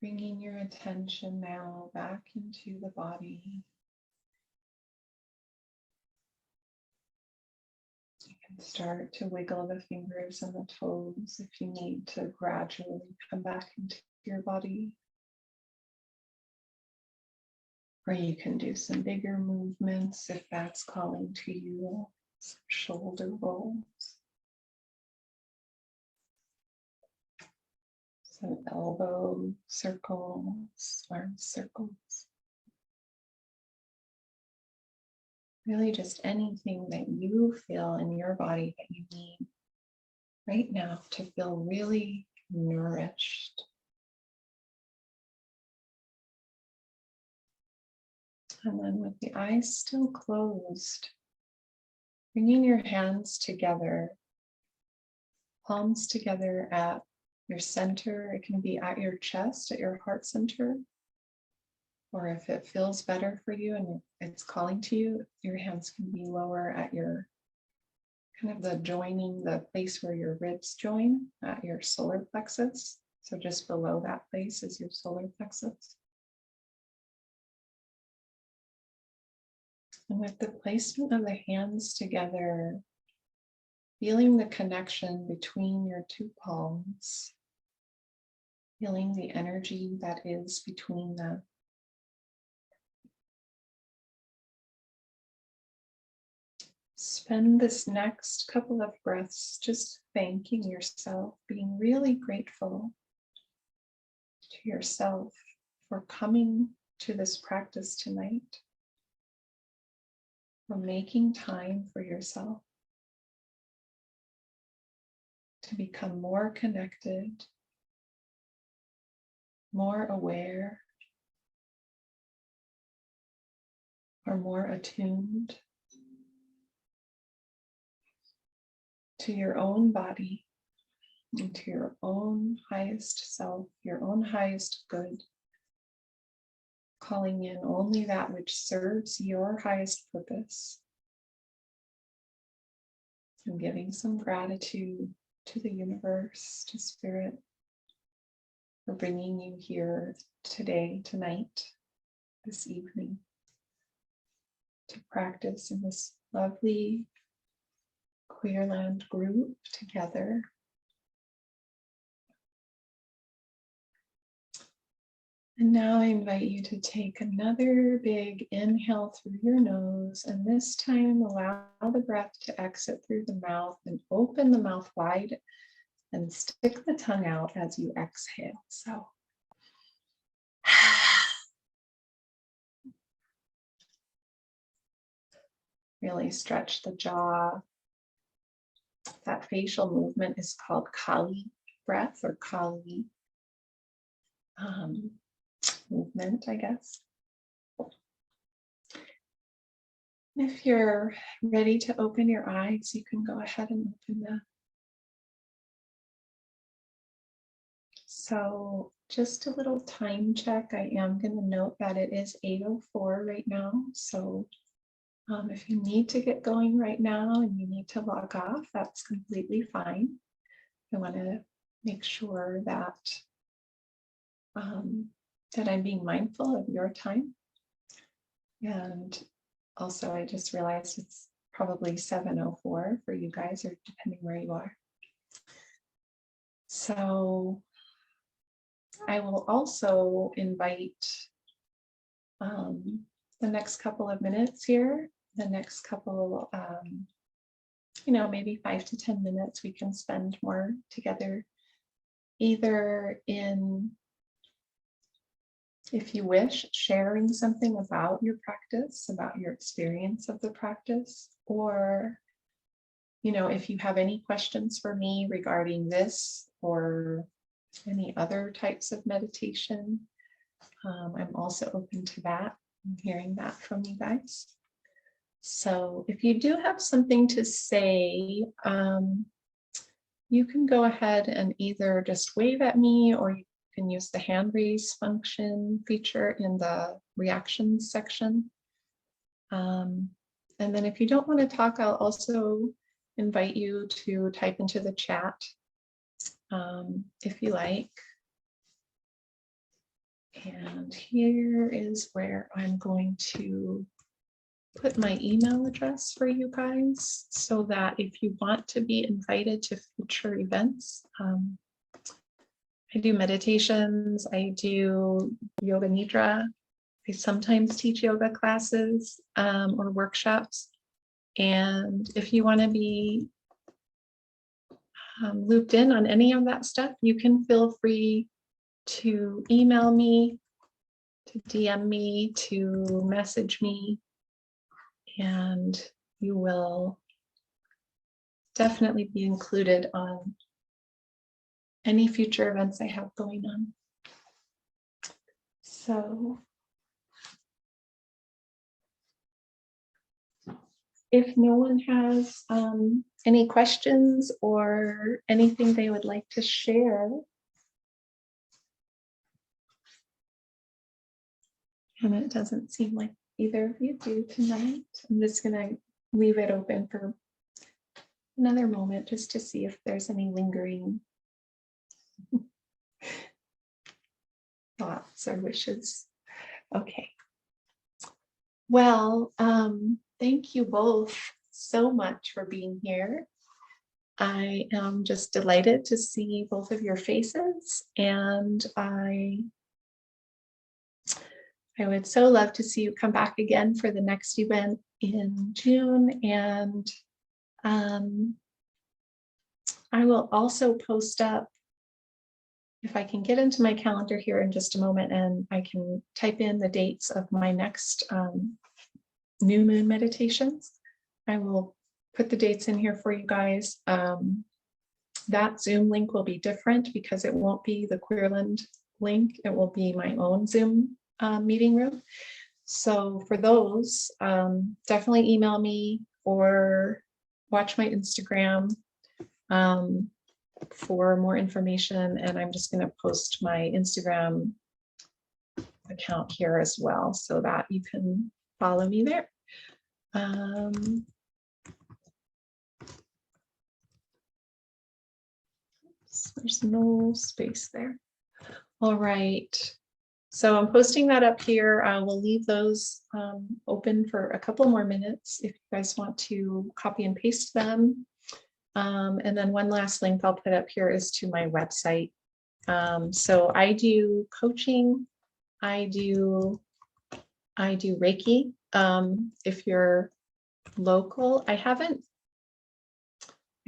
Bringing your attention now back into the body. You can start to wiggle the fingers and the toes if you need to gradually come back into your body. Or you can do some bigger movements if that's calling to you, some shoulder rolls. Some elbow circles, arm circles. Really just anything that you feel in your body that you need right now to feel really nourished. And then with the eyes still closed, bringing your hands together, palms together at your center. It can be at your chest, at your heart center. Or if it feels better for you and it's calling to you, your hands can be lower at your kind of the joining, the place where your ribs join at your solar plexus. So just below that place is your solar plexus. And with the placement of the hands together, feeling the connection between your two palms, feeling the energy that is between them. Spend this next couple of breaths just thanking yourself, being really grateful to yourself for coming to this practice tonight, for making time for yourself to become more connected, more aware, or more attuned to your own body and to your own highest self, your own highest good, calling in only that which serves your highest purpose, and giving some gratitude to the universe, to spirit, for bringing you here today, tonight, this evening, to practice in this lovely QueerLand group together. And now I invite you to take another big inhale through your nose, and this time allow the breath to exit through the mouth and open the mouth wide and stick the tongue out as you exhale. So really stretch the jaw. That facial movement is called Kali breath or Kali movement, I guess. If you're ready to open your eyes, you can go ahead and open them. So just a little time check. I am going to note that it is 8:04 right now. So if you need to get going right now and you need to log off, that's completely fine. I want to make sure that that I'm being mindful of your time. And also, I just realized it's probably 7:04 for you guys, or depending where you are. So I will also invite the next couple of minutes here, the next couple, maybe 5 to 10 minutes we can spend more together, either in, if you wish, sharing something about your practice, about your experience of the practice, or, if you have any questions for me regarding this or any other types of meditation, I'm also open to that and hearing that from you guys. So if you do have something to say, you can go ahead and either just wave at me, or you can use the hand raise function feature in the reactions section. And then if you don't want to talk, I'll also invite you to type into the chat if you like. And here is where I'm going to put my email address for you guys, so that if you want to be invited to future events, I do meditations, I do yoga nidra, I sometimes teach yoga classes or workshops. And if you want to be looped in on any of that stuff, you can feel free to email me, to DM me, to message me, and you will definitely be included on any future events I have going on. So if no one has any questions or anything they would like to share, and it doesn't seem like either of you do tonight, I'm just gonna leave it open for another moment just to see if there's any lingering thoughts or wishes. Okay. Well, thank you both so much for being here. I am just delighted to see both of your faces, and I would so love to see you come back again for the next event in June. And I will also post up, if I can get into my calendar here in just a moment, and I can type in the dates of my next new moon meditations. I will put the dates in here for you guys. That Zoom link will be different because it won't be the QueerLand link. It will be my own Zoom meeting room. So for those, definitely email me or watch my Instagram for more information. And I'm just going to post my Instagram account here as well, so that you can follow me there. There's no space there. All right. So I'm posting that up here. We'll leave those open for a couple more minutes if you guys want to copy and paste them. And then one last link I'll put up here is to my website. So I do coaching, I do Reiki. If you're local, I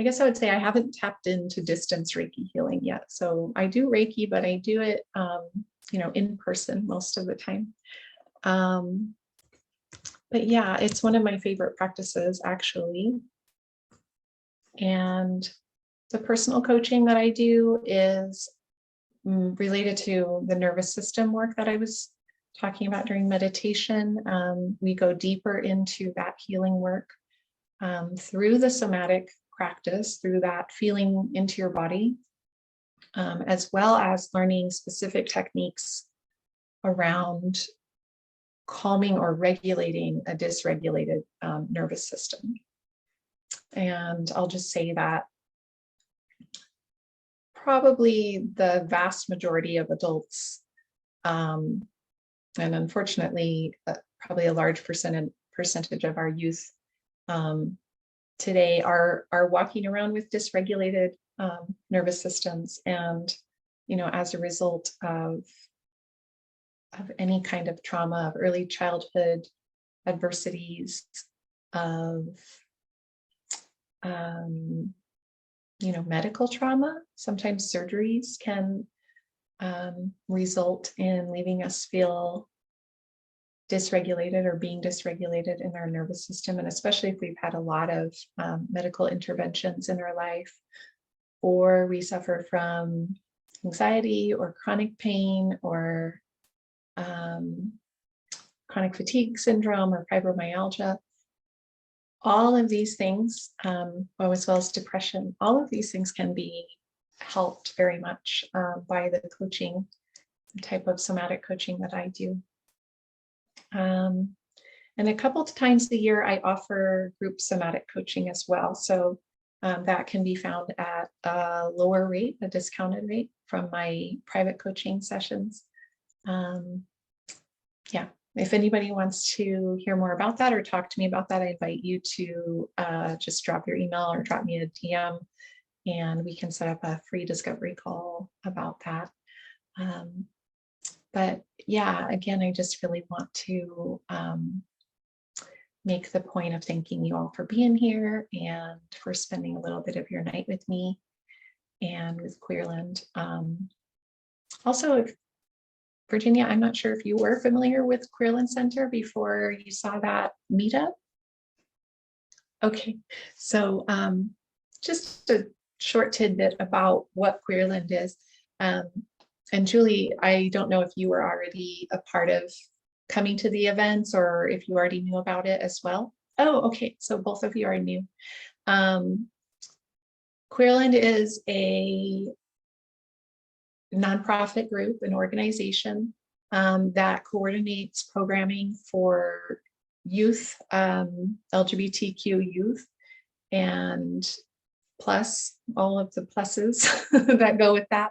guess I would say I haven't tapped into distance Reiki healing yet. So I do Reiki, but I do it, in person most of the time. But yeah, it's one of my favorite practices, actually. And the personal coaching that I do is related to the nervous system work that I was talking about during meditation. We go deeper into that healing work through the somatic practice, through that feeling into your body, as well as learning specific techniques around calming or regulating a dysregulated nervous system. And I'll just say that probably the vast majority of adults, and unfortunately, probably a large percentage of our youth today are walking around with dysregulated nervous systems. And, you know, as a result of any kind of trauma, of early childhood adversities, of you know, medical trauma, sometimes surgeries can result in leaving us feel dysregulated or being dysregulated in our nervous system. And especially if we've had a lot of medical interventions in our life, or we suffer from anxiety or chronic pain or chronic fatigue syndrome or fibromyalgia. All of these things, as well as depression, all of these things can be helped very much by the coaching, the type of somatic coaching that I do. And a couple of times a year, I offer group somatic coaching as well. So that can be found at a lower rate, a discounted rate from my private coaching sessions. Yeah. If anybody wants to hear more about that or talk to me about that, I invite you to just drop your email or drop me a DM, and we can set up a free discovery call about that. But yeah, again, I just really want to make the point of thanking you all for being here and for spending a little bit of your night with me and with QueerLand. Also, Virginia, I'm not sure if you were familiar with QueerLand Center before you saw that meetup. Okay, so just a short tidbit about what QueerLand is. And Julie, I don't know if you were already a part of coming to the events or if you already knew about it as well. Oh, okay, so both of you are new. QueerLand is a nonprofit group, an organization that coordinates programming for youth, LGBTQ youth, and plus all of the pluses that go with that.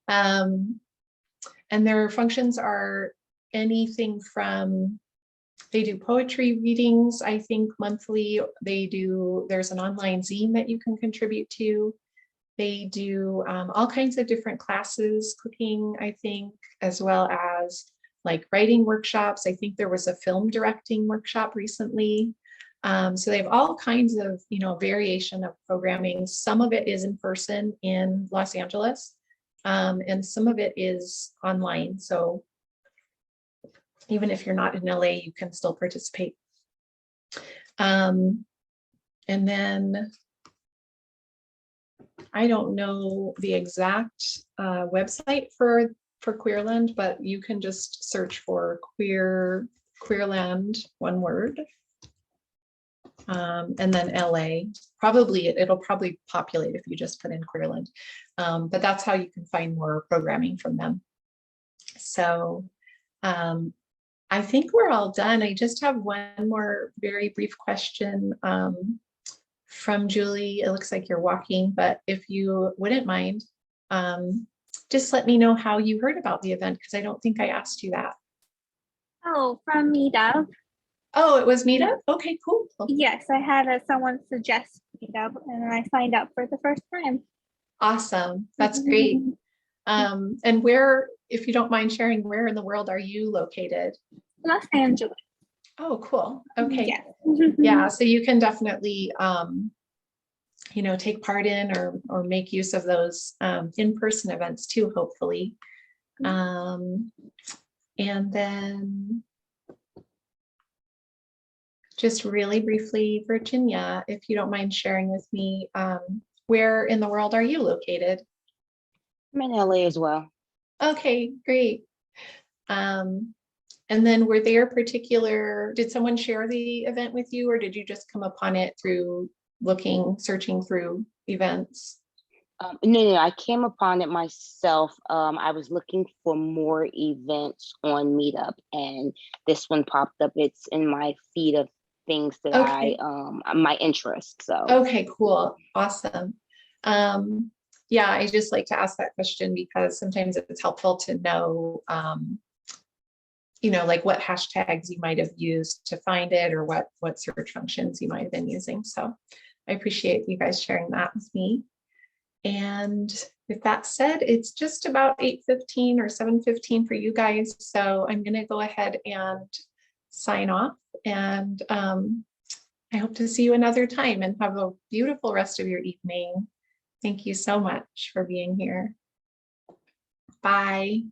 And their functions are anything from, they do poetry readings, I think monthly. There's an online zine that you can contribute to. They do all kinds of different classes, cooking, I think, as well as like writing workshops. I think there was a film directing workshop recently. So they have all kinds of, you know, variation of programming. Some of it is in person in Los Angeles, and some of it is online. So even if you're not in LA, you can still participate. And then I don't know the exact website for QueerLand, but you can just search for QueerLand, one word, and then LA. Probably it'll probably populate if you just put in QueerLand, but that's how you can find more programming from them. So I think we're all done. I just have one more very brief question from Julie. It looks like you're walking, but if you wouldn't mind, just let me know how you heard about the event, because I don't think I asked you that. Oh, from Meetup. Oh, it was Meetup? Okay, cool. Yes, I had someone suggest Meetup and I signed up for the first time. Awesome. That's great. And where, if you don't mind sharing, where in the world are you located? Los Angeles. Oh, cool. Okay. Yes. Yeah, so you can definitely you know, take part in or make use of those in-person events too, hopefully. And then just really briefly, Virginia, if you don't mind sharing with me, where in the world are you located? I'm in LA as well. Okay, great. And then were there particular, did someone share the event with you, or did you just come upon it through searching through events? No, I came upon it myself. I was looking for more events on Meetup, and this one popped up. It's in my feed of things that Okay. my interest. So Okay, cool. Awesome. Yeah, I just like to ask that question because sometimes it's helpful to know, like what hashtags you might have used to find it, or what search functions you might have been using. So I appreciate you guys sharing that with me. And with that said, it's just about 8:15 or 7:15 for you guys. So I'm going to go ahead and sign off. And I hope to see you another time, and have a beautiful rest of your evening. Thank you so much for being here. Bye.